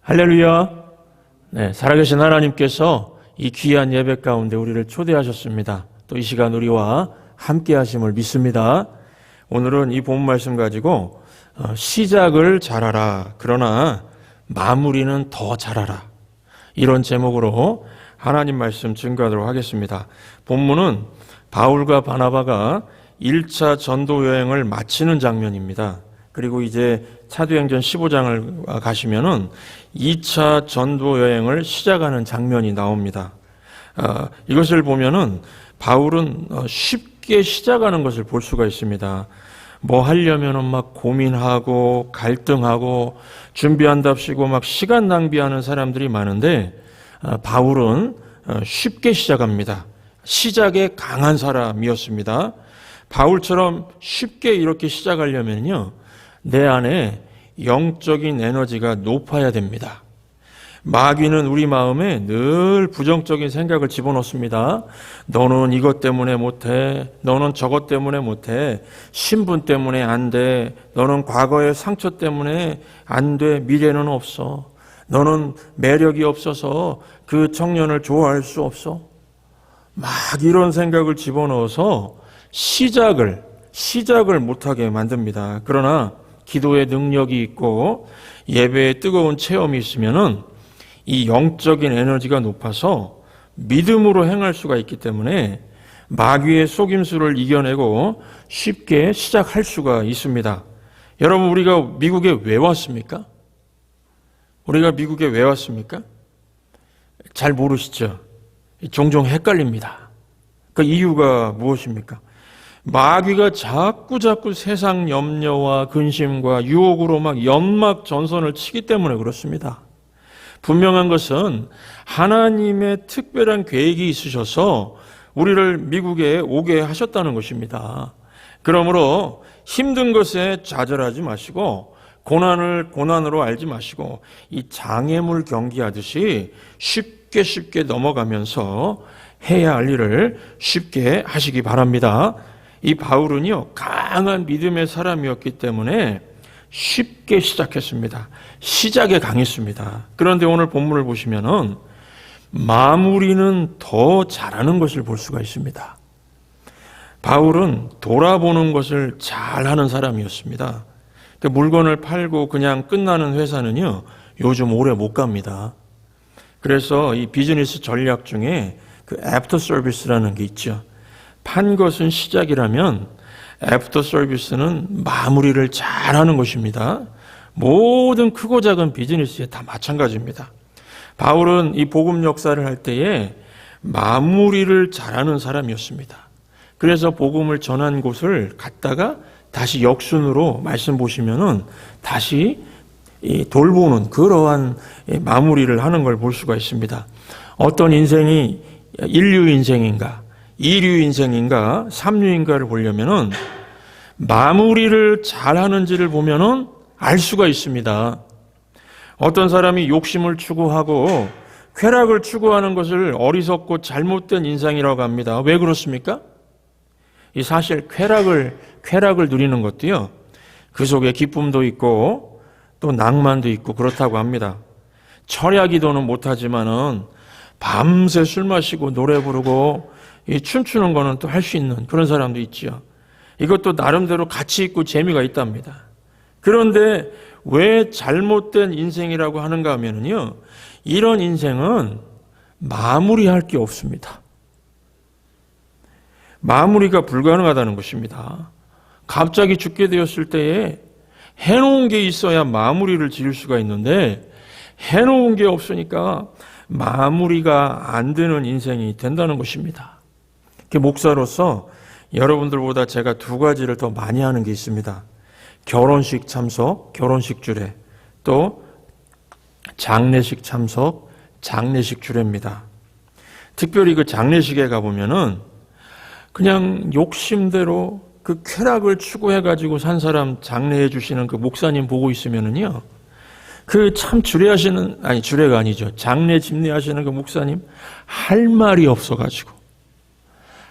할렐루야. 네, 살아계신 하나님께서 이 귀한 예배 가운데 우리를 초대하셨습니다. 또 이 시간 우리와 함께 하심을 믿습니다. 오늘은 이 본 말씀 가지고 시작을 잘하라, 그러나 마무리는 더 잘하라, 이런 제목으로 하나님 말씀 증거하도록 하겠습니다. 본문은 바울과 바나바가 1차 전도 여행을 마치는 장면입니다. 그리고 이제 사도행전 15장을 가시면은 2차 전도 여행을 시작하는 장면이 나옵니다. 이것을 보면은 바울은 쉽게 시작하는 것을 볼 수가 있습니다. 뭐 하려면은 막 고민하고 갈등하고 준비한답시고 막 시간 낭비하는 사람들이 많은데 바울은 쉽게 시작합니다. 시작에 강한 사람이었습니다. 바울처럼 쉽게 이렇게 시작하려면요, 내 안에 영적인 에너지가 높아야 됩니다. 마귀는 우리 마음에 늘 부정적인 생각을 집어넣습니다. 너는 이것 때문에 못해. 너는 저것 때문에 못해. 신분 때문에 안 돼. 너는 과거의 상처 때문에 안 돼. 미래는 없어. 너는 매력이 없어서 그 청년을 좋아할 수 없어. 막 이런 생각을 집어넣어서 시작을 못하게 만듭니다. 그러나 기도의 능력이 있고 예배의 뜨거운 체험이 있으면은 이 영적인 에너지가 높아서 믿음으로 행할 수가 있기 때문에 마귀의 속임수를 이겨내고 쉽게 시작할 수가 있습니다. 여러분, 우리가 미국에 왜 왔습니까? 우리가 미국에 왜 왔습니까? 잘 모르시죠? 종종 헷갈립니다. 그 이유가 무엇입니까? 마귀가 자꾸 세상 염려와 근심과 유혹으로 막 연막 전선을 치기 때문에 그렇습니다. 분명한 것은 하나님의 특별한 계획이 있으셔서 우리를 미국에 오게 하셨다는 것입니다. 그러므로 힘든 것에 좌절하지 마시고 고난을 고난으로 알지 마시고 이 장애물 경기하듯이 쉽게 넘어가면서 해야 할 일을 쉽게 하시기 바랍니다. 이 바울은요, 강한 믿음의 사람이었기 때문에 쉽게 시작했습니다. 시작에 강했습니다. 그런데 오늘 본문을 보시면은 마무리는 더 잘하는 것을 볼 수가 있습니다. 바울은 돌아보는 것을 잘하는 사람이었습니다. 물건을 팔고 그냥 끝나는 회사는요, 요즘 오래 못 갑니다. 그래서 이 비즈니스 전략 중에 그 애프터 서비스라는 게 있죠. 판 것은 시작이라면 애프터 서비스는 마무리를 잘하는 것입니다. 모든 크고 작은 비즈니스에 다 마찬가지입니다. 바울은 이 복음 역사를 할 때에 마무리를 잘하는 사람이었습니다. 그래서 복음을 전한 곳을 갔다가 다시 역순으로 말씀 보시면은 다시 돌보는 그러한 마무리를 하는 걸 볼 수가 있습니다. 어떤 인생이 인류 인생인가, 2류 인생인가, 3류인가를 보려면은 마무리를 잘하는지를 보면은 알 수가 있습니다. 어떤 사람이 욕심을 추구하고 쾌락을 추구하는 것을 어리석고 잘못된 인생이라고 합니다. 왜 그렇습니까? 이 사실 쾌락을 누리는 것도요, 그 속에 기쁨도 있고 또 낭만도 있고 그렇다고 합니다. 철야기도는 못하지만은 밤새 술 마시고 노래 부르고 이 춤추는 거는 또 할 수 있는 그런 사람도 있죠. 이것도 나름대로 가치 있고 재미가 있답니다. 그런데 왜 잘못된 인생이라고 하는가 하면요, 이런 인생은 마무리할 게 없습니다. 마무리가 불가능하다는 것입니다. 갑자기 죽게 되었을 때에 해놓은 게 있어야 마무리를 지을 수가 있는데 해놓은 게 없으니까 마무리가 안 되는 인생이 된다는 것입니다. 목사로서 여러분들보다 제가 두 가지를 더 많이 하는 게 있습니다. 결혼식 참석, 결혼식 주례, 또 장례식 참석, 장례식 주례입니다. 특별히 그 장례식에 가보면은 그냥 욕심대로 그 쾌락을 추구해가지고 산 사람 장례해 주시는 그 목사님 보고 있으면은요, 그 참 주례가 아니죠. 장례 집례하시는 그 목사님 할 말이 없어가지고,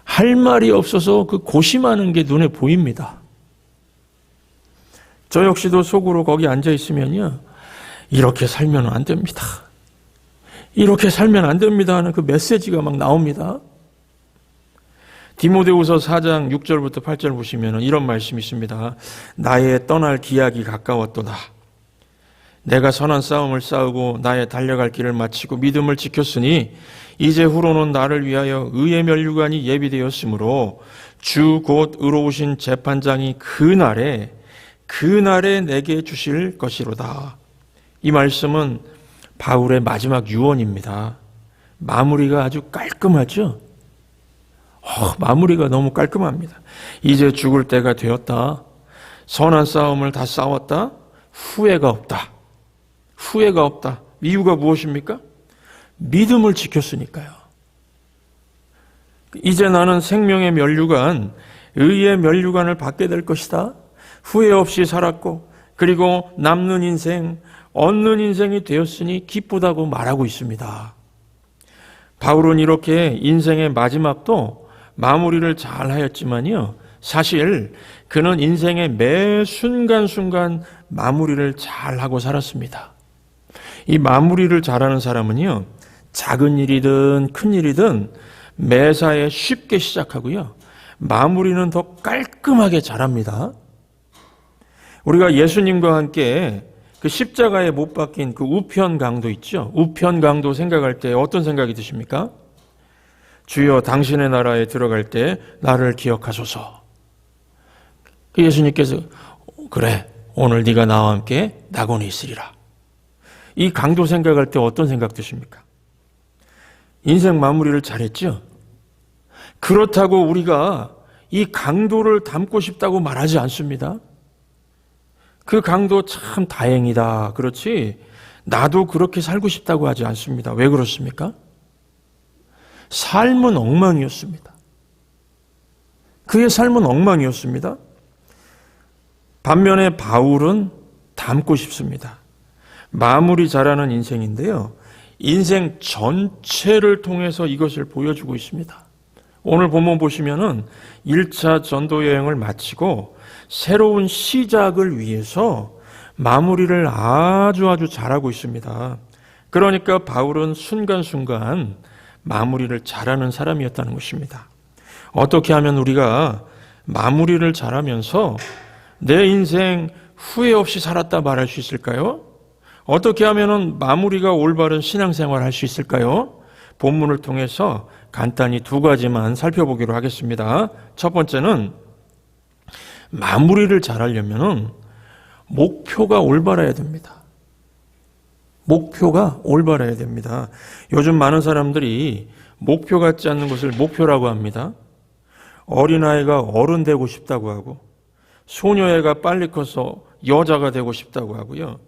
할 말이 없어서 그 고심하는 게 눈에 보입니다. 저 역시도 속으로 거기 앉아 있으면요, 이렇게 살면 안 됩니다. 이렇게 살면 안 됩니다 하는 그 메시지가 막 나옵니다. 디모데후서 4장 6절부터 8절 보시면 이런 말씀이 있습니다. 나의 떠날 기약이 가까웠도다. 내가 선한 싸움을 싸우고 나의 달려갈 길을 마치고 믿음을 지켰으니 이제 후로는 나를 위하여 의의 면류관이 예비되었으므로 주 곧 의로우신 재판장이 그날에 내게 주실 것이로다. 이 말씀은 바울의 마지막 유언입니다. 마무리가 아주 깔끔하죠? 마무리가 너무 깔끔합니다. 이제 죽을 때가 되었다. 선한 싸움을 다 싸웠다. 후회가 없다. 후회가 없다. 이유가 무엇입니까? 믿음을 지켰으니까요. 이제 나는 생명의 면류관, 의의 면류관을 받게 될 것이다. 후회 없이 살았고 그리고 남는 인생, 얻는 인생이 되었으니 기쁘다고 말하고 있습니다. 바울은 이렇게 인생의 마지막도 마무리를 잘 하였지만요. 사실 그는 인생의 매 순간순간 마무리를 잘 하고 살았습니다. 이 마무리를 잘하는 사람은요. 작은 일이든 큰 일이든 매사에 쉽게 시작하고요. 마무리는 더 깔끔하게 잘합니다. 우리가 예수님과 함께 그 십자가에 못 박힌 그 우편 강도 있죠. 우편 강도 생각할 때 어떤 생각이 드십니까? 주여 당신의 나라에 들어갈 때 나를 기억하소서. 그 예수님께서 그래 오늘 네가 나와 함께 낙원에 있으리라. 이 강도 생각할 때 어떤 생각 드십니까? 인생 마무리를 잘했죠? 그렇다고 우리가 이 강도를 닮고 싶다고 말하지 않습니다. 그 강도 참 다행이다. 그렇지 나도 그렇게 살고 싶다고 하지 않습니다. 왜 그렇습니까? 삶은 엉망이었습니다. 그의 삶은 엉망이었습니다. 반면에 바울은 닮고 싶습니다. 마무리 잘하는 인생인데요. 인생 전체를 통해서 이것을 보여주고 있습니다. 오늘 본문 보시면은 1차 전도 여행을 마치고 새로운 시작을 위해서 마무리를 아주 잘하고 있습니다. 그러니까 바울은 순간순간 마무리를 잘하는 사람이었다는 것입니다. 어떻게 하면 우리가 마무리를 잘하면서 내 인생 후회 없이 살았다 말할 수 있을까요? 어떻게 하면 마무리가 올바른 신앙생활을 할 수 있을까요? 본문을 통해서 간단히 두 가지만 살펴보기로 하겠습니다. 첫 번째는 마무리를 잘하려면 목표가 올바라야 됩니다. 목표가 올바라야 됩니다. 요즘 많은 사람들이 목표 같지 않는 것을 목표라고 합니다. 어린아이가 어른 되고 싶다고 하고 소녀애가 빨리 커서 여자가 되고 싶다고 하고요.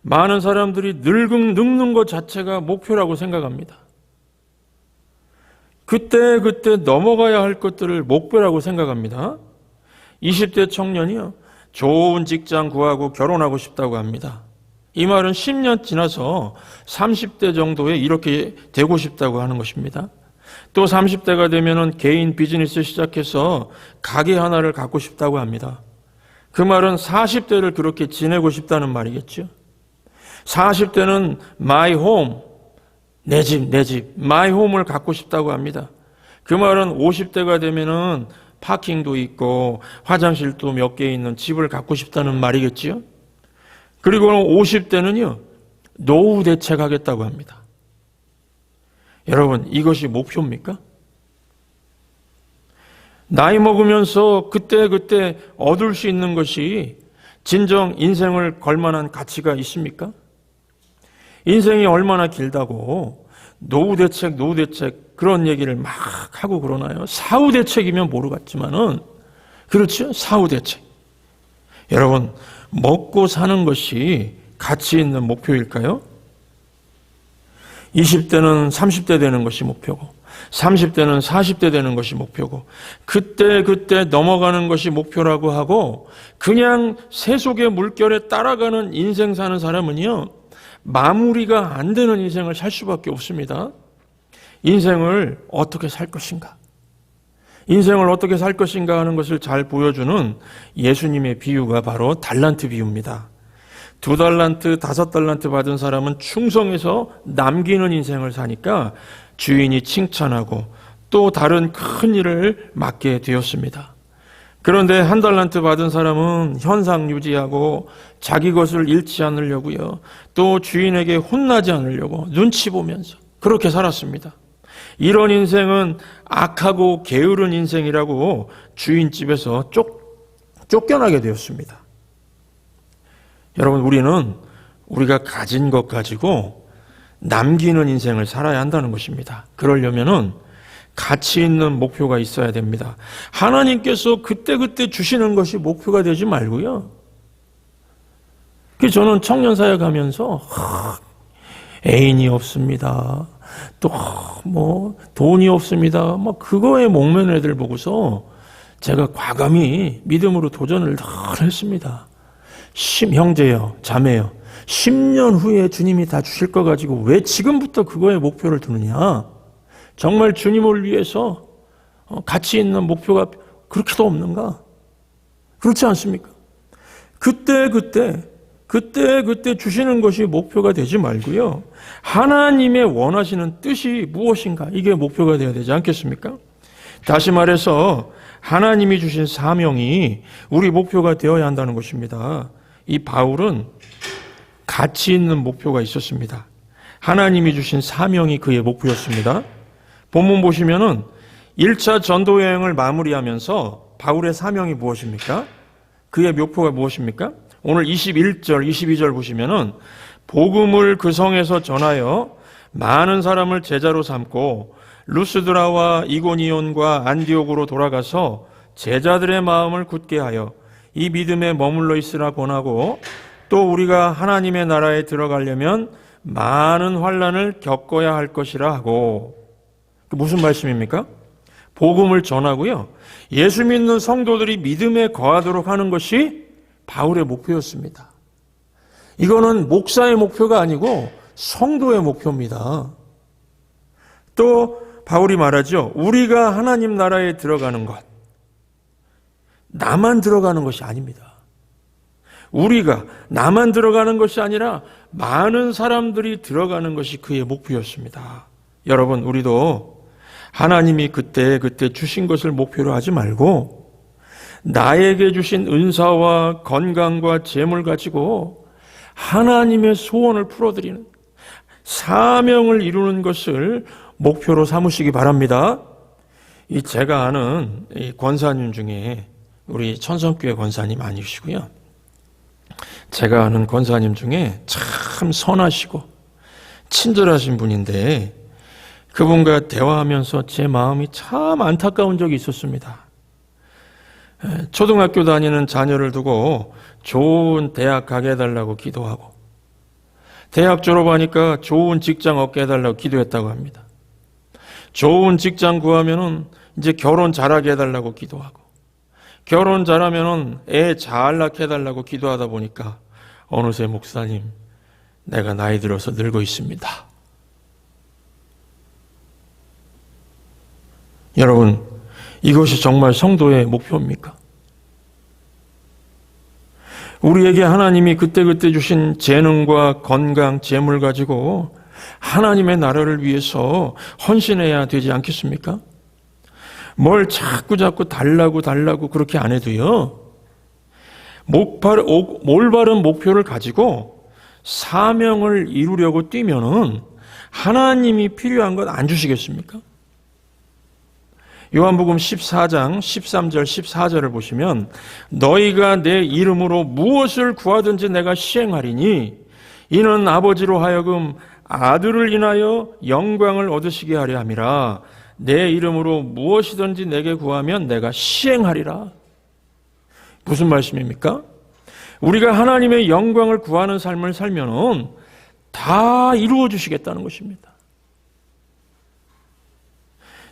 많은 사람들이 늙는 것 자체가 목표라고 생각합니다. 그때 넘어가야 할 것들을 목표라고 생각합니다. 20대 청년이요. 좋은 직장 구하고 결혼하고 싶다고 합니다. 이 말은 10년 지나서 30대 정도에 이렇게 되고 싶다고 하는 것입니다. 또 30대가 되면은 개인 비즈니스 시작해서 가게 하나를 갖고 싶다고 합니다. 그 말은 40대를 그렇게 지내고 싶다는 말이겠죠. 40대는 my home, 내 집, my home을 갖고 싶다고 합니다. 그 말은 50대가 되면은 파킹도 있고 화장실도 몇 개 있는 집을 갖고 싶다는 말이겠지요. 그리고 50대는요, 노후 대책하겠다고 합니다. 여러분, 이것이 목표입니까? 나이 먹으면서 그때 얻을 수 있는 것이 진정 인생을 걸만한 가치가 있습니까? 인생이 얼마나 길다고 노후 대책 그런 얘기를 막 하고 그러나요? 사후 대책이면 모르겠지만은 그렇죠? 사후 대책. 여러분, 먹고 사는 것이 가치 있는 목표일까요? 20대는 30대 되는 것이 목표고 30대는 40대 되는 것이 목표고 그때 넘어가는 것이 목표라고 하고 그냥 세속의 물결에 따라가는 인생 사는 사람은요. 마무리가 안 되는 인생을 살 수밖에 없습니다. 인생을 어떻게 살 것인가? 인생을 어떻게 살 것인가 하는 것을 잘 보여주는 예수님의 비유가 바로 달란트 비유입니다. 2달란트, 5달란트 받은 사람은 충성해서 남기는 인생을 사니까 주인이 칭찬하고 또 다른 큰 일을 맡게 되었습니다. 그런데 1달란트 받은 사람은 현상 유지하고 자기 것을 잃지 않으려고요. 또 주인에게 혼나지 않으려고 눈치 보면서 그렇게 살았습니다. 이런 인생은 악하고 게으른 인생이라고 주인집에서 쫓겨나게 되었습니다. 여러분, 우리가 가진 것 가지고 남기는 인생을 살아야 한다는 것입니다. 그러려면은 가치 있는 목표가 있어야 됩니다. 하나님께서 그때그때 주시는 것이 목표가 되지 말고요. 저는 청년사역 하면서 애인이 없습니다. 또 돈이 없습니다. 그거에 목매는 애들 보고서 제가 과감히 믿음으로 도전을 늘 했습니다. 형제요, 자매요. 10년 후에 주님이 다 주실 거 가지고 왜 지금부터 그거에 목표를 두느냐? 정말 주님을 위해서 가치 있는 목표가 그렇게도 없는가? 그렇지 않습니까? 그때 주시는 것이 목표가 되지 말고요. 하나님의 원하시는 뜻이 무엇인가? 이게 목표가 되어야 되지 않겠습니까? 다시 말해서 하나님이 주신 사명이 우리 목표가 되어야 한다는 것입니다. 이 바울은 가치 있는 목표가 있었습니다. 하나님이 주신 사명이 그의 목표였습니다. 본문 보시면은 1차 전도 여행을 마무리하면서 바울의 사명이 무엇입니까? 그의 목표가 무엇입니까? 오늘 21절, 22절 보시면은 복음을 그 성에서 전하여 많은 사람을 제자로 삼고 루스드라와 이고니온과 안디옥으로 돌아가서 제자들의 마음을 굳게 하여 이 믿음에 머물러 있으라 권하고 또 우리가 하나님의 나라에 들어가려면 많은 환난을 겪어야 할 것이라 하고. 무슨 말씀입니까? 복음을 전하고요. 예수 믿는 성도들이 믿음에 거하도록 하는 것이 바울의 목표였습니다. 이거는 목사의 목표가 아니고 성도의 목표입니다. 또 바울이 말하죠. 우리가 하나님 나라에 들어가는 것. 나만 들어가는 것이 아닙니다. 우리가 나만 들어가는 것이 아니라 많은 사람들이 들어가는 것이 그의 목표였습니다. 여러분, 우리도 하나님이 그때 주신 것을 목표로 하지 말고 나에게 주신 은사와 건강과 재물 가지고 하나님의 소원을 풀어드리는 사명을 이루는 것을 목표로 삼으시기 바랍니다. 제가 아는 이 권사님 중에 우리 천성교회 권사님 아니시고요. 제가 아는 권사님 중에 참 선하시고 친절하신 분인데 그분과 대화하면서 제 마음이 참 안타까운 적이 있었습니다. 초등학교 다니는 자녀를 두고 좋은 대학 가게 해달라고 기도하고 대학 졸업하니까 좋은 직장 얻게 해달라고 기도했다고 합니다. 좋은 직장 구하면은 이제 결혼 잘하게 해달라고 기도하고 결혼 잘하면은 애 잘 낳게 해달라고 기도하다 보니까 어느새 목사님, 내가 나이 들어서 늙어 있습니다. 여러분, 이것이 정말 성도의 목표입니까? 우리에게 하나님이 그때그때 주신 재능과 건강, 재물 가지고 하나님의 나라를 위해서 헌신해야 되지 않겠습니까? 뭘 자꾸 달라고 그렇게 안 해도요. 올바른 목표를 가지고 사명을 이루려고 뛰면은 하나님이 필요한 것 안 주시겠습니까? 요한복음 14장 13절 14절을 보시면 너희가 내 이름으로 무엇을 구하든지 내가 시행하리니 이는 아버지로 하여금 아들을 인하여 영광을 얻으시게 하려 함이라. 내 이름으로 무엇이든지 내게 구하면 내가 시행하리라. 무슨 말씀입니까? 우리가 하나님의 영광을 구하는 삶을 살면은 다 이루어 주시겠다는 것입니다.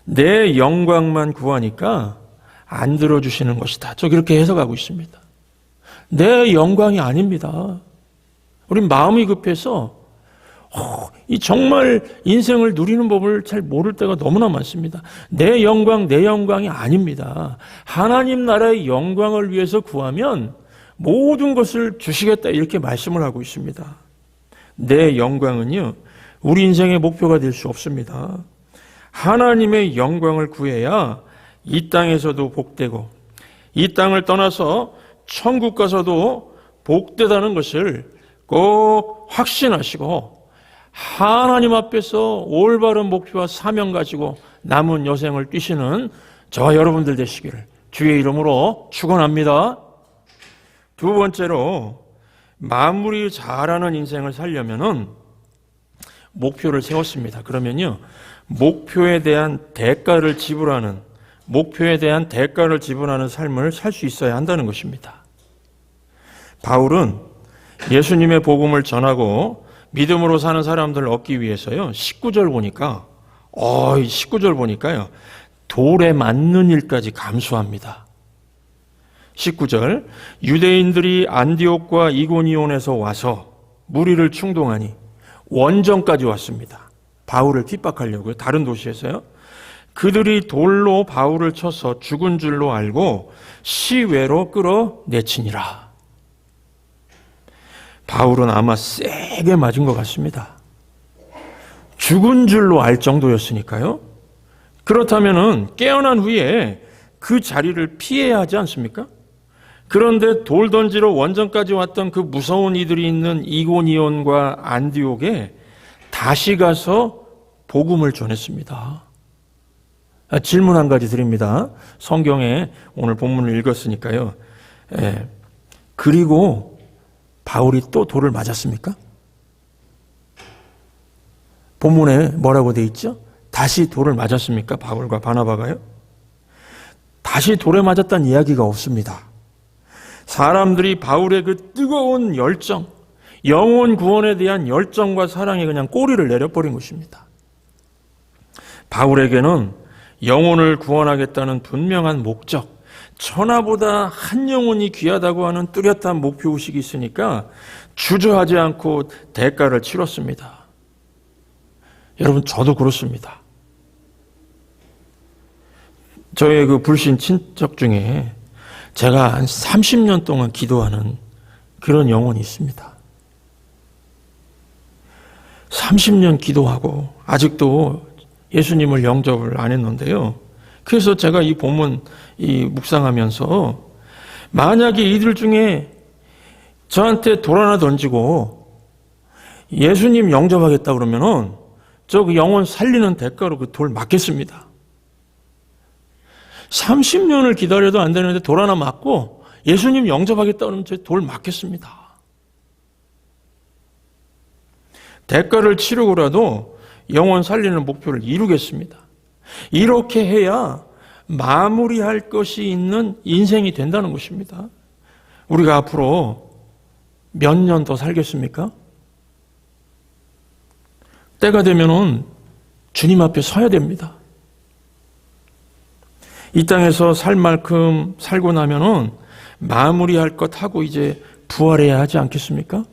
내 영광만 구하니까 안 들어주시는 것이다. 저 그렇게 해석하고 있습니다. 내 영광이 아닙니다. 우린 마음이 급해서 이 정말 인생을 누리는 법을 잘 모를 때가 너무나 많습니다. 내 영광이 아닙니다. 하나님 나라의 영광을 위해서 구하면 모든 것을 주시겠다 이렇게 말씀을 하고 있습니다. 내 영광은요, 우리 인생의 목표가 될 수 없습니다. 하나님의 영광을 구해야 이 땅에서도 복되고 이 땅을 떠나서 천국 가서도 복되다는 것을 꼭 확신하시고 하나님 앞에서 올바른 목표와 사명 가지고 남은 여생을 뛰시는 저와 여러분들 되시기를 주의 이름으로 축원합니다. 두 번째로 마무리 잘하는 인생을 살려면은 목표를 세웠습니다. 그러면요, 목표에 대한 대가를 지불하는 삶을 살 수 있어야 한다는 것입니다. 바울은 예수님의 복음을 전하고 믿음으로 사는 사람들을 얻기 위해서요, 19절 보니까요, 돌에 맞는 일까지 감수합니다. 19절, 유대인들이 안디옥과 이고니온에서 와서 무리를 충동하니 원정까지 왔습니다. 바울을 핍박하려고요. 다른 도시에서요. 그들이 돌로 바울을 쳐서 죽은 줄로 알고 시외로 끌어내치니라. 바울은 아마 세게 맞은 것 같습니다. 죽은 줄로 알 정도였으니까요. 그렇다면은 깨어난 후에 그 자리를 피해야 하지 않습니까? 그런데 돌 던지러 원정까지 왔던 그 무서운 이들이 있는 이고니온과 안디옥에 다시 가서 복음을 전했습니다. 질문 한 가지 드립니다. 성경에 오늘 본문을 읽었으니까요. 그리고 바울이 또 돌을 맞았습니까? 본문에 뭐라고 돼 있죠? 다시 돌을 맞았습니까? 바울과 바나바가요? 다시 돌에 맞았다는 이야기가 없습니다. 사람들이 바울의 그 뜨거운 열정, 영혼 구원에 대한 열정과 사랑에 그냥 꼬리를 내려버린 것입니다. 바울에게는 영혼을 구원하겠다는 분명한 목적, 천하보다 한 영혼이 귀하다고 하는 뚜렷한 목표의식이 있으니까 주저하지 않고 대가를 치렀습니다. 여러분, 저도 그렇습니다. 저의 그 불신 친척 중에 제가 한 30년 동안 기도하는 그런 영혼이 있습니다. 30년 기도하고 아직도 예수님을 영접을 안 했는데요. 그래서 제가 이 본문 묵상하면서 만약에 이들 중에 저한테 돌 하나 던지고 예수님 영접하겠다 그러면은 저 그 영혼 살리는 대가로 그 돌 맞겠습니다. 30년을 기다려도 안 되는데 돌 하나 맞고 예수님 영접하겠다 그러면 저 돌 맞겠습니다. 대가를 치르고라도 영혼 살리는 목표를 이루겠습니다. 이렇게 해야 마무리할 것이 있는 인생이 된다는 것입니다. 우리가 앞으로 몇 년 더 살겠습니까? 때가 되면은 주님 앞에 서야 됩니다. 이 땅에서 살 만큼 살고 나면은 마무리할 것 하고 이제 부활해야 하지 않겠습니까?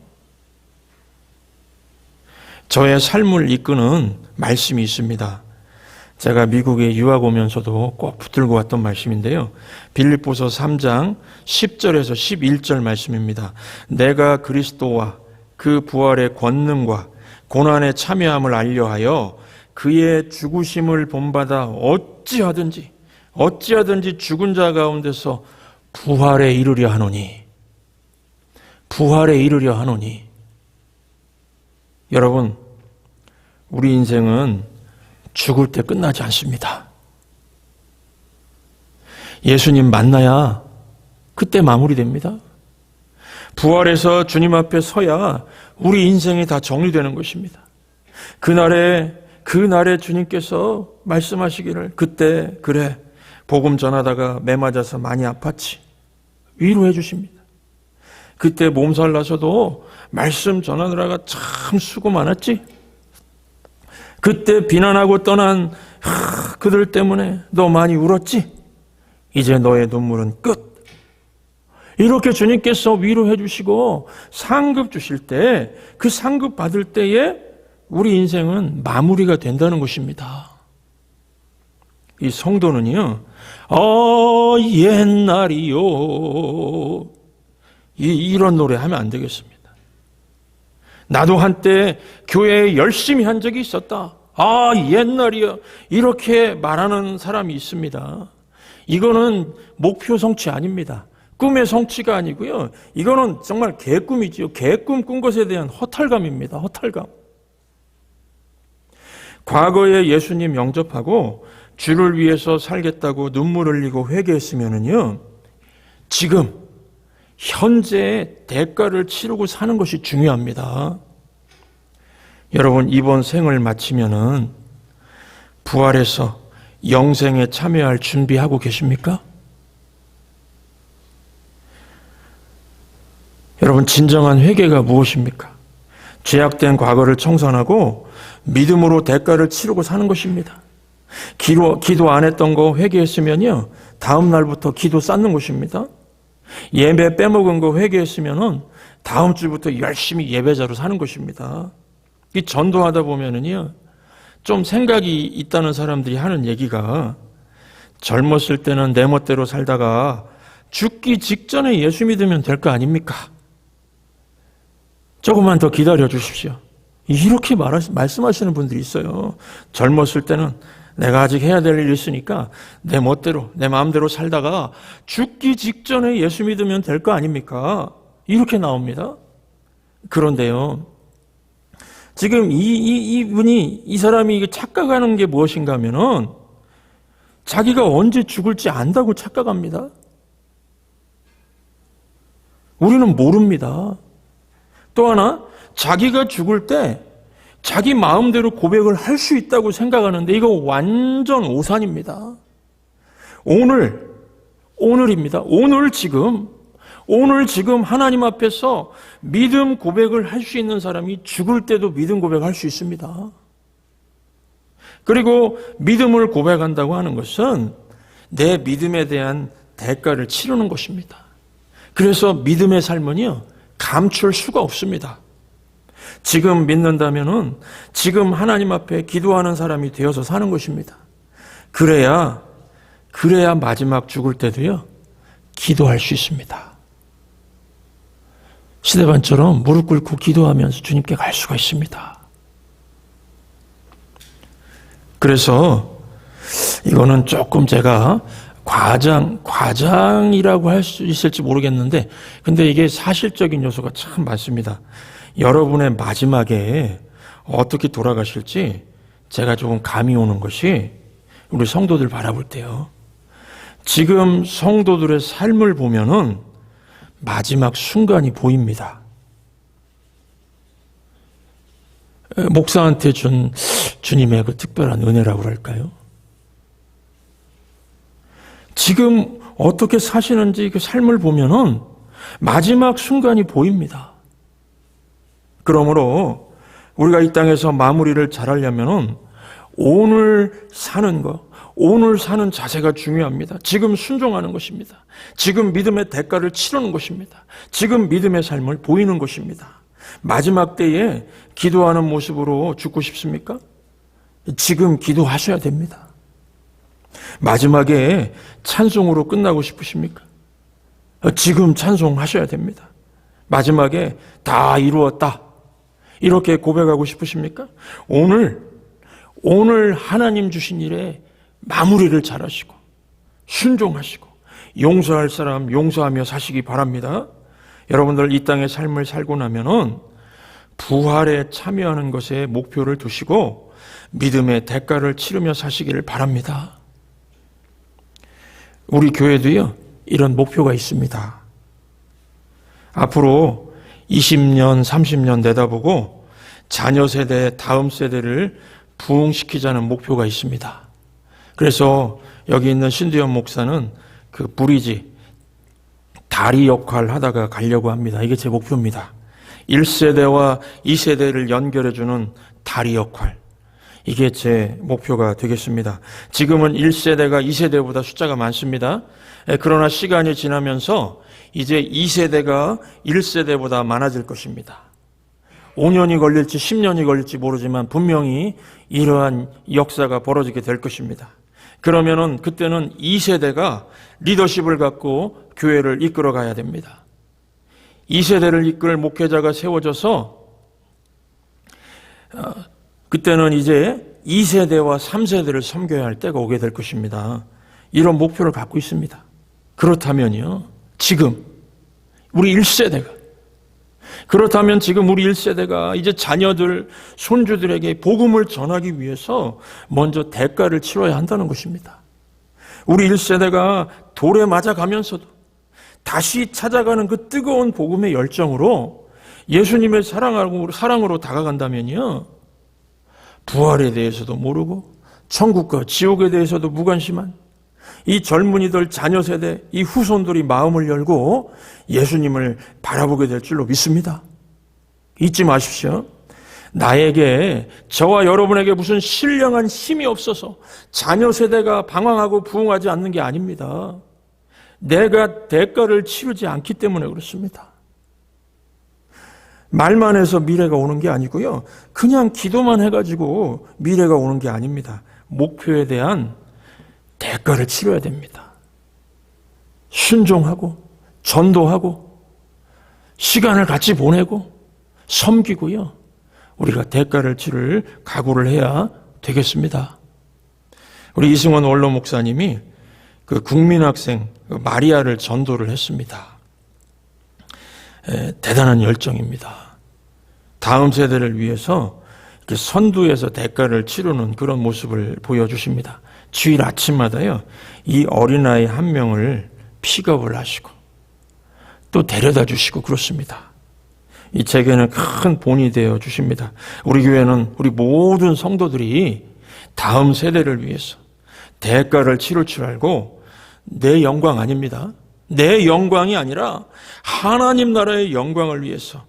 저의 삶을 이끄는 말씀이 있습니다. 제가 미국에 유학 오면서도 꼭 붙들고 왔던 말씀인데요. 빌립보서 3장 10절에서 11절 말씀입니다. 내가 그리스도와 그 부활의 권능과 고난에 참여함을 알려하여 그의 죽으심을 본받아 어찌하든지 죽은 자 가운데서 부활에 이르려 하노니. 여러분, 우리 인생은 죽을 때 끝나지 않습니다. 예수님 만나야 그때 마무리됩니다. 부활해서 주님 앞에 서야 우리 인생이 다 정리되는 것입니다. 그날에 주님께서 말씀하시기를 그때 그래 복음 전하다가 매 맞아서 많이 아팠지 위로해 주십니다. 그때 몸살 나서도 말씀 전하느라가 참 수고 많았지. 그때 비난하고 떠난 그들 때문에 너 많이 울었지. 이제 너의 눈물은 끝. 이렇게 주님께서 위로해 주시고 상급 주실 때 그 상급 받을 때에 우리 인생은 마무리가 된다는 것입니다. 이 성도는요. 옛날이요. 이런 노래 하면 안 되겠습니다. 나도 한때 교회에 열심히 한 적이 있었다. 옛날이요. 이렇게 말하는 사람이 있습니다. 이거는 목표 성취 아닙니다. 꿈의 성취가 아니고요. 이거는 정말 개꿈이지요. 개꿈 꾼 것에 대한 허탈감입니다. 허탈감. 과거에 예수님 영접하고 주를 위해서 살겠다고 눈물 흘리고 회개했으면은요, 지금 현재 대가를 치르고 사는 것이 중요합니다. 여러분, 이번 생을 마치면은 부활해서 영생에 참여할 준비하고 계십니까? 여러분, 진정한 회개가 무엇입니까? 죄악된 과거를 청산하고 믿음으로 대가를 치르고 사는 것입니다. 기도 안 했던 거 회개했으면요, 다음 날부터 기도 쌓는 것입니다. 예배 빼먹은 거 회개했으면은 다음 주부터 열심히 예배자로 사는 것입니다. 이 전도하다 보면은요, 좀 생각이 있다는 사람들이 하는 얘기가, 젊었을 때는 내 멋대로 살다가 죽기 직전에 예수 믿으면 될 거 아닙니까? 조금만 더 기다려 주십시오. 이렇게 말씀하시는 분들이 있어요. 젊었을 때는 내가 아직 해야 될 일이 있으니까 내 멋대로, 내 마음대로 살다가 죽기 직전에 예수 믿으면 될 거 아닙니까? 이렇게 나옵니다. 그런데요, 지금 이 사람이 착각하는 게 무엇인가 하면은 자기가 언제 죽을지 안다고 착각합니다. 우리는 모릅니다. 또 하나, 자기가 죽을 때 자기 마음대로 고백을 할 수 있다고 생각하는데 이거 완전 오산입니다. 오늘입니다. 오늘 지금 하나님 앞에서 믿음 고백을 할 수 있는 사람이 죽을 때도 믿음 고백할 수 있습니다. 그리고 믿음을 고백한다고 하는 것은 내 믿음에 대한 대가를 치르는 것입니다. 그래서 믿음의 삶은요, 감출 수가 없습니다. 지금 믿는다면은 지금 하나님 앞에 기도하는 사람이 되어서 사는 것입니다. 그래야 마지막 죽을 때도요, 기도할 수 있습니다. 스데반처럼 무릎 꿇고 기도하면서 주님께 갈 수가 있습니다. 그래서 이거는 조금 제가 과장이라고 할 수 있을지 모르겠는데, 근데 이게 사실적인 요소가 참 많습니다. 여러분의 마지막에 어떻게 돌아가실지 제가 조금 감이 오는 것이 우리 성도들 바라볼 때요, 지금 성도들의 삶을 보면은 마지막 순간이 보입니다. 목사한테 준 주님의 그 특별한 은혜라고 할까요? 지금 어떻게 사시는지 그 삶을 보면은 마지막 순간이 보입니다. 그러므로 우리가 이 땅에서 마무리를 잘하려면은 오늘 사는 자세가 중요합니다. 지금 순종하는 것입니다. 지금 믿음의 대가를 치르는 것입니다. 지금 믿음의 삶을 보이는 것입니다. 마지막 때에 기도하는 모습으로 죽고 싶습니까? 지금 기도하셔야 됩니다. 마지막에 찬송으로 끝나고 싶으십니까? 지금 찬송하셔야 됩니다. 마지막에 다 이루었다, 이렇게 고백하고 싶으십니까? 오늘 하나님 주신 일에 마무리를 잘하시고 순종하시고 용서할 사람 용서하며 사시기 바랍니다. 여러분들 이 땅의 삶을 살고 나면은 부활에 참여하는 것에 목표를 두시고 믿음의 대가를 치르며 사시기를 바랍니다. 우리 교회도요, 이런 목표가 있습니다. 앞으로 20년, 30년 내다보고 자녀 세대, 다음 세대를 부흥시키자는 목표가 있습니다. 그래서 여기 있는 신두현 목사는 그 브리지, 다리 역할 하다가 가려고 합니다. 이게 제 목표입니다. 1세대와 2세대를 연결해주는 다리 역할. 이게 제 목표가 되겠습니다. 지금은 1세대가 2세대보다 숫자가 많습니다. 그러나 시간이 지나면서 이제 2세대가 1세대보다 많아질 것입니다. 5년이 걸릴지 10년이 걸릴지 모르지만 분명히 이러한 역사가 벌어지게 될 것입니다. 그러면은 그때는 2세대가 리더십을 갖고 교회를 이끌어 가야 됩니다. 2세대를 이끌 목회자가 세워져서 그때는 이제 2세대와 3세대를 섬겨야 할 때가 오게 될 것입니다. 이런 목표를 갖고 있습니다. 그렇다면요, 지금 우리 1세대가 그렇다면 지금 우리 1세대가 이제 자녀들, 손주들에게 복음을 전하기 위해서 먼저 대가를 치러야 한다는 것입니다. 우리 1세대가 돌에 맞아가면서도 다시 찾아가는 그 뜨거운 복음의 열정으로 예수님의 사랑으로 다가간다면요, 부활에 대해서도 모르고 천국과 지옥에 대해서도 무관심한 이 젊은이들, 자녀 세대, 이 후손들이 마음을 열고 예수님을 바라보게 될 줄로 믿습니다. 잊지 마십시오. 나에게, 저와 여러분에게 무슨 신령한 힘이 없어서 자녀 세대가 방황하고 부흥하지 않는 게 아닙니다. 내가 대가를 치르지 않기 때문에 그렇습니다. 말만 해서 미래가 오는 게 아니고요, 그냥 기도만 해가지고 미래가 오는 게 아닙니다. 목표에 대한 대가를 치러야 됩니다. 순종하고 전도하고 시간을 같이 보내고 섬기고요, 우리가 대가를 치를 각오를 해야 되겠습니다. 우리 이승원 원로 목사님이 그 국민학생 마리아를 전도를 했습니다. 대단한 열정입니다. 다음 세대를 위해서 이렇게 선두에서 대가를 치르는 그런 모습을 보여주십니다. 주일 아침마다요, 이 어린아이 한 명을 픽업을 하시고 또 데려다 주시고 그렇습니다. 이 제게는 큰 본이 되어 주십니다. 우리 교회는 우리 모든 성도들이 다음 세대를 위해서 대가를 치를 줄 알고, 내 영광 아닙니다. 내 영광이 아니라 하나님 나라의 영광을 위해서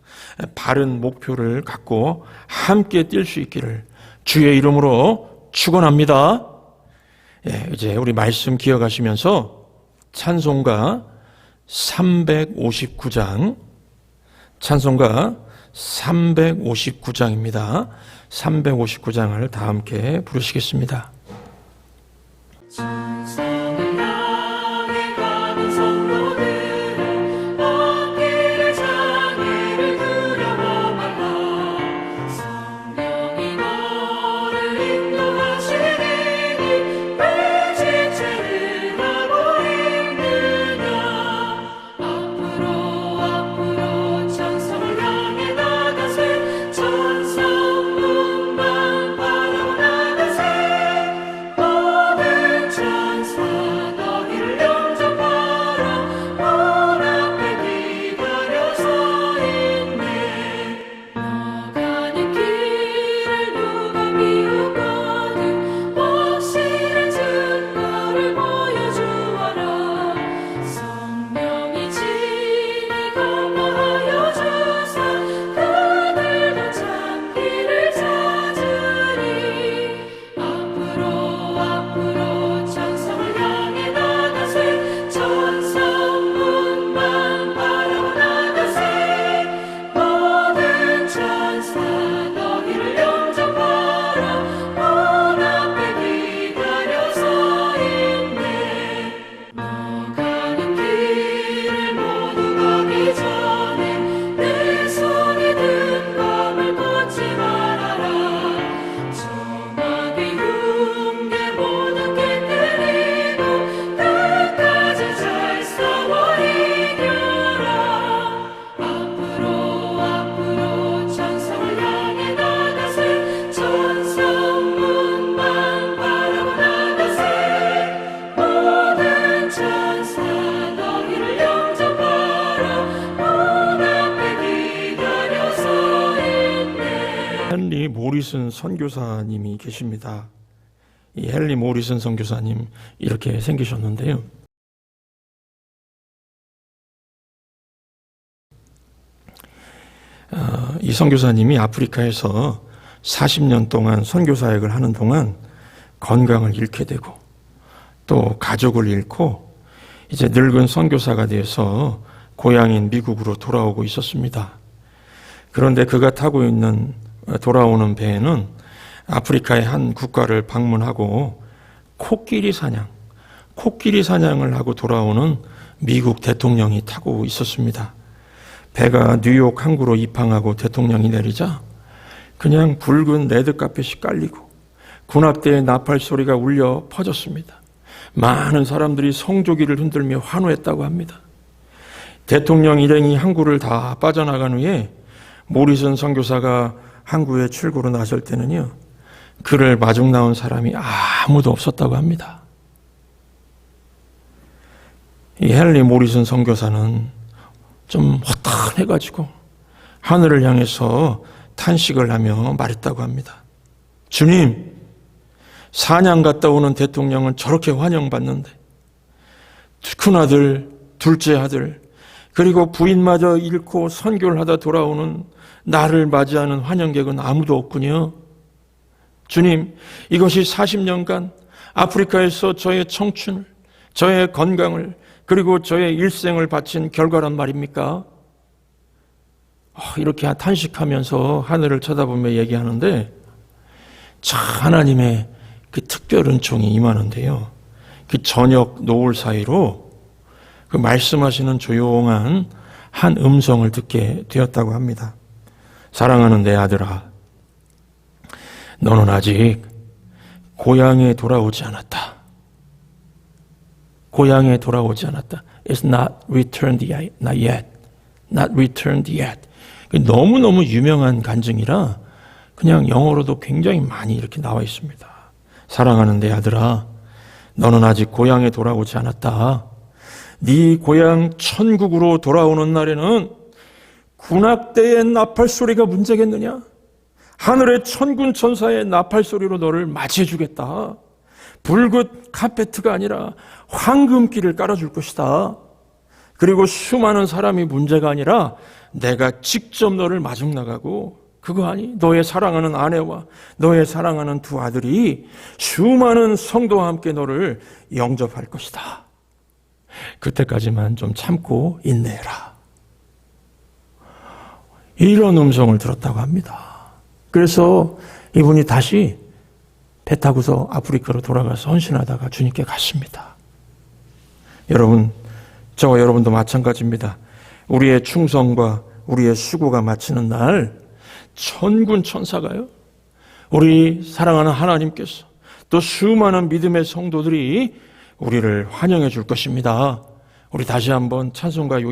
바른 목표를 갖고 함께 뛸 수 있기를 주의 이름으로 축원합니다. 이제 우리 말씀 기억하시면서 찬송가 359장, 찬송가 359장입니다. 359장을 다 함께 부르시겠습니다. 헨리 모리슨 선교사님이 계십니다. 이 헨리 모리슨 선교사님 이렇게 생기셨는데요. 이 선교사님이 아프리카에서 40년 동안 선교 사역을 하는 동안 건강을 잃게 되고 또 가족을 잃고 이제 늙은 선교사가 되어서 고향인 미국으로 돌아오고 있었습니다. 그런데 그가 타고 있는 돌아오는 배에는 아프리카의 한 국가를 방문하고 코끼리 사냥을 하고 돌아오는 미국 대통령이 타고 있었습니다. 배가 뉴욕 항구로 입항하고 대통령이 내리자 그냥 붉은 레드카펫이 깔리고 군악대의 나팔 소리가 울려 퍼졌습니다. 많은 사람들이 성조기를 흔들며 환호했다고 합니다. 대통령 일행이 항구를 다 빠져나간 후에 모리슨 선교사가 항구에 출구로 나설 때는요, 그를 마중 나온 사람이 아무도 없었다고 합니다. 이 헨리 모리슨 선교사는 좀 허탄해가지고 하늘을 향해서 탄식을 하며 말했다고 합니다. 주님, 사냥 갔다 오는 대통령은 저렇게 환영받는데 큰아들, 둘째 아들, 그리고 부인마저 잃고 선교를 하다 돌아오는 나를 맞이하는 환영객은 아무도 없군요. 주님, 이것이 40년간 아프리카에서 저의 청춘을, 저의 건강을, 그리고 저의 일생을 바친 결과란 말입니까? 이렇게 탄식하면서 하늘을 쳐다보며 얘기하는데 참 하나님의 그 특별 은총이 임하는데요. 그 저녁 노을 사이로 그 말씀하시는 조용한 한 음성을 듣게 되었다고 합니다. 사랑하는 내 아들아, 너는 아직 고향에 돌아오지 않았다. 고향에 돌아오지 않았다. It's not returned yet. Not yet. Not returned yet. 너무너무 유명한 간증이라 그냥 영어로도 굉장히 많이 이렇게 나와 있습니다. 사랑하는 내 아들아, 너는 아직 고향에 돌아오지 않았다. 네 고향 천국으로 돌아오는 날에는 군악대의 나팔 소리가 문제겠느냐? 하늘의 천군 천사의 나팔 소리로 너를 맞이해 주겠다. 붉은 카페트가 아니라 황금길을 깔아줄 것이다. 그리고 수많은 사람이 문제가 아니라 내가 직접 너를 마중 나가고, 그거 아니? 너의 사랑하는 아내와 너의 사랑하는 두 아들이 수많은 성도와 함께 너를 영접할 것이다. 그때까지만 좀 참고 인내해라. 이런 음성을 들었다고 합니다. 그래서 이분이 다시 배 타고서 아프리카로 돌아가서 헌신하다가 주님께 갔습니다. 여러분, 저와 여러분도 마찬가지입니다. 우리의 충성과 우리의 수고가 마치는 날 천군 천사가요, 우리 사랑하는 하나님께서 또 수많은 믿음의 성도들이 우리를 환영해 줄 것입니다. 우리 다시 한번 찬송가 요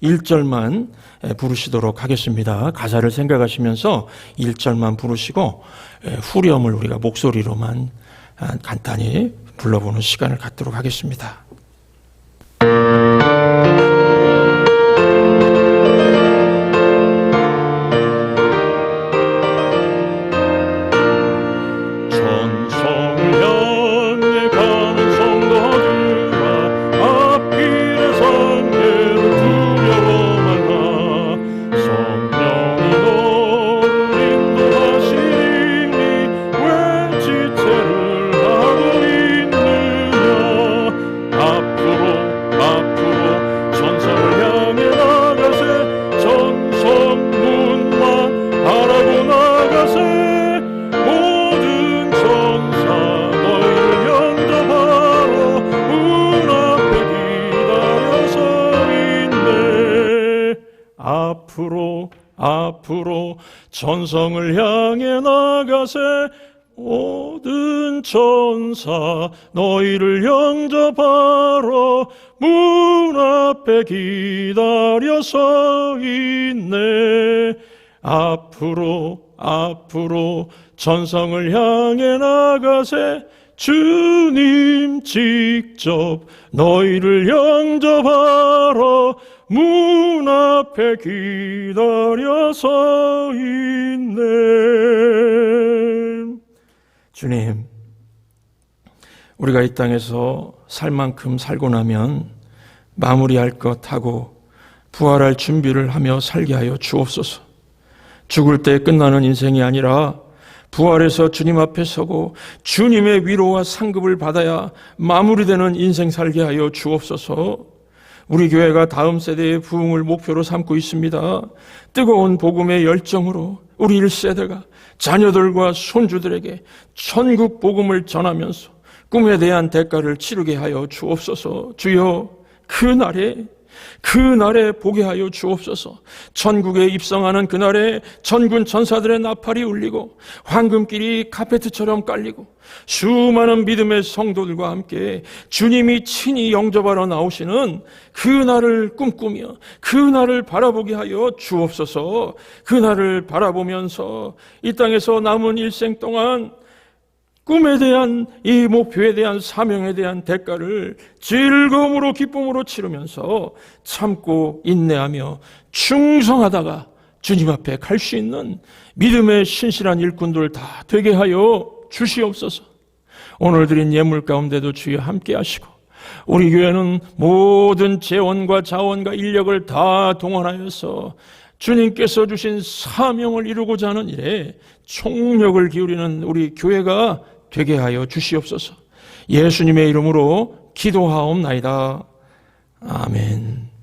1절만 부르시도록 하겠습니다. 가사를 생각하시면서 1절만 부르시고 후렴을 우리가 목소리로만 간단히 불러보는 시간을 갖도록 하겠습니다. 앞으로 천성을 향해 나가세. 모든 천사 너희를 영접하러 문 앞에 기다려 서 있네. 앞으로 천성을 향해 나가세. 주님 직접 너희를 영접하러 문 앞에 기다려 서 있네. 주님, 우리가 이 땅에서 살 만큼 살고 나면 마무리할 것 하고 부활할 준비를 하며 살게 하여 주옵소서. 죽을 때 끝나는 인생이 아니라 부활해서 주님 앞에 서고 주님의 위로와 상급을 받아야 마무리되는 인생 살게 하여 주옵소서. 우리 교회가 다음 세대의 부흥을 목표로 삼고 있습니다. 뜨거운 복음의 열정으로 우리 1세대가 자녀들과 손주들에게 천국 복음을 전하면서 꿈에 대한 대가를 치르게 하여 주옵소서. 주여, 그 날에 그 날에 보게 하여 주옵소서. 천국에 입성하는 그날에 전군 전사들의 나팔이 울리고 황금길이 카페트처럼 깔리고 수많은 믿음의 성도들과 함께 주님이 친히 영접하러 나오시는 그 날을 꿈꾸며 그 날을 바라보게 하여 주옵소서. 그 날을 바라보면서 이 땅에서 남은 일생 동안 꿈에 대한 이 목표에 대한 사명에 대한 대가를 즐거움으로 기쁨으로 치르면서 참고 인내하며 충성하다가 주님 앞에 갈 수 있는 믿음의 신실한 일꾼들 다 되게 하여 주시옵소서. 오늘 드린 예물 가운데도 주여 함께 하시고 우리 교회는 모든 재원과 자원과 인력을 다 동원하여서 주님께서 주신 사명을 이루고자 하는 일에 총력을 기울이는 우리 교회가 되게 하여 주시옵소서. 예수님의 이름으로 기도하옵나이다. 아멘.